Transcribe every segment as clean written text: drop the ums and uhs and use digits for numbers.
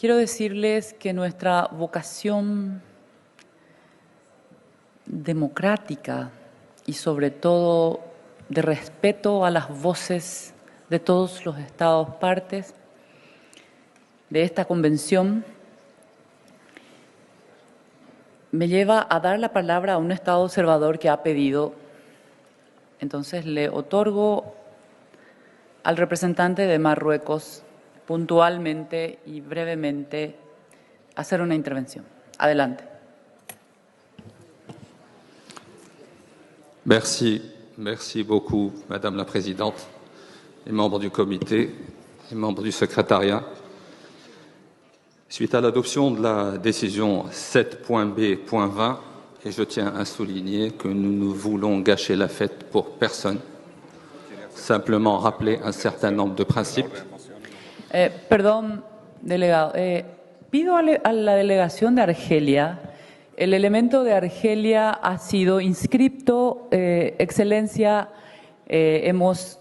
quiero decirles que nuestra vocación democrática y sobre todo de respeto a las voces de todos los Estados partes de esta convención me lleva a dar la palabra a un Estado observador que ha pedido. Entonces le otorgo al representante de Marruecos puntualmente y brevemente hacer una intervención. Adelante. Merci beaucoup, Madame la Présidente, les membres du comité, les membres du secrétariat. Suite à l'adoption de la décision 7.b.20, et je tiens à souligner que nous ne voulons gâcher la fête pour personne, simplement rappeler un certain nombre de principes. Perdón, delegado. Pido a la delegación de Argelia. El elemento de Argelia ha sido inscripto. Excelencia, hemos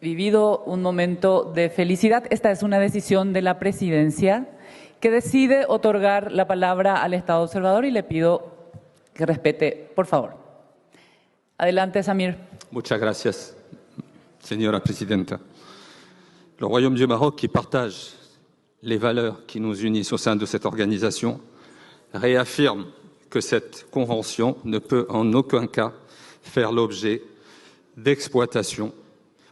vivido un momento de felicidad. Esta es una decisión de la presidencia que decide otorgar la palabra al Estado observador y le pido que respete, por favor. Adelante, Samir. Muchas gracias, señora presidenta. Le Royaume du Maroc, qui partage les valeurs qui nous unissent au sein de cette organisation, réaffirme que cette convention ne peut en aucun cas faire l'objet d'exploitation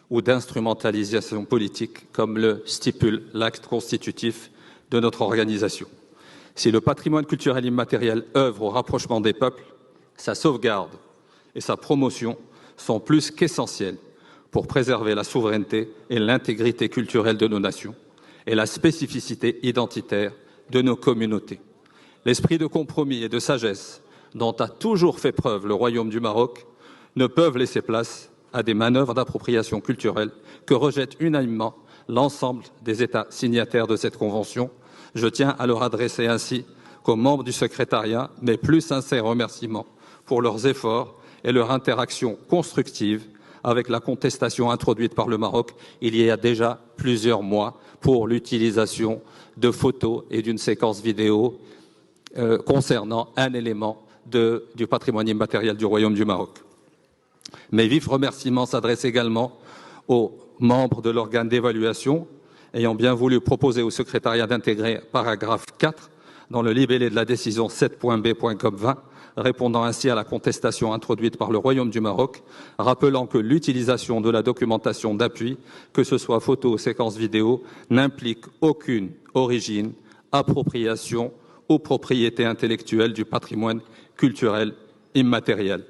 ou d'instrumentalisation politique, comme le stipule l'acte constitutif de notre organisation. Si le patrimoine culturel immatériel œuvre au rapprochement des peuples, sa sauvegarde et sa promotion sont plus qu'essentielles pour préserver la souveraineté et l'intégrité culturelle de nos nations et la spécificité identitaire de nos communautés. L'esprit de compromis et de sagesse dont a toujours fait preuve le Royaume du Maroc ne peuvent laisser place à des manœuvres d'appropriation culturelle que rejette unanimement l'ensemble des États signataires de cette convention. Je tiens à leur adresser ainsi qu'aux membres du secrétariat mes plus sincères remerciements pour leurs efforts et leur interaction constructive avec la contestation introduite par le Maroc il y a déjà plusieurs mois pour l'utilisation de photos et d'une séquence vidéo concernant un élément du patrimoine immatériel du Royaume du Maroc. Mes vifs remerciements s'adressent également aux membres de l'organe d'évaluation ayant bien voulu proposer au secrétariat d'intégrer paragraphe 4 dans le libellé de la décision 7.b.20, répondant ainsi à la contestation introduite par le Royaume du Maroc, rappelant que l'utilisation de la documentation d'appui, que ce soit photo ou séquence vidéo, n'implique aucune origine, appropriation ou propriété intellectuelle du patrimoine culturel immatériel.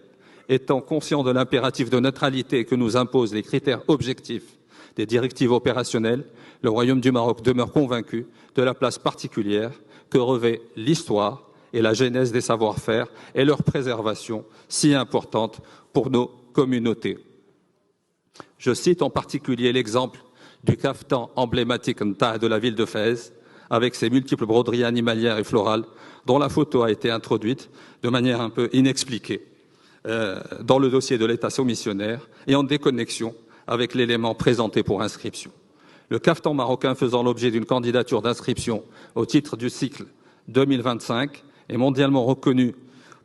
Étant conscient de l'impératif de neutralité que nous imposent les critères objectifs des directives opérationnelles, le Royaume du Maroc demeure convaincu de la place particulière que revêt l'histoire et la genèse des savoir-faire et leur préservation si importante pour nos communautés. Je cite en particulier l'exemple du caftan emblématique Nta de la ville de Fès, avec ses multiples broderies animalières et florales, dont la photo a été introduite de manière un peu inexpliquée dans le dossier de l'État soumissionnaire et en déconnexion avec l'élément présenté pour inscription. Le caftan marocain faisant l'objet d'une candidature d'inscription au titre du cycle 2025 est mondialement reconnu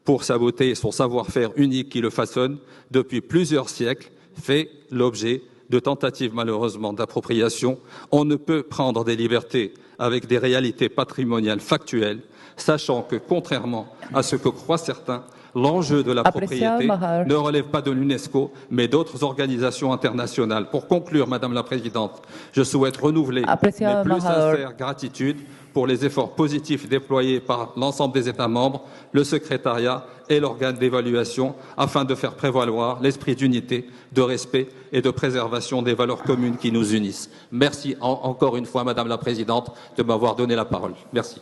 pour sa beauté et son savoir-faire unique qui le façonne depuis plusieurs siècles, fait l'objet de tentatives malheureusement d'appropriation. On ne peut prendre des libertés avec des réalités patrimoniales factuelles, sachant que, contrairement à ce que croient certains, l'enjeu de la propriété ne relève pas de l'UNESCO, mais d'autres organisations internationales. Pour conclure, Madame la Présidente, je souhaite renouveler mes plus sincères gratitudes pour les efforts positifs déployés par l'ensemble des États membres, le secrétariat et l'organe d'évaluation afin de faire prévaloir l'esprit d'unité, de respect et de préservation des valeurs communes qui nous unissent. Merci encore une fois, Madame la Présidente, de m'avoir donné la parole. Merci.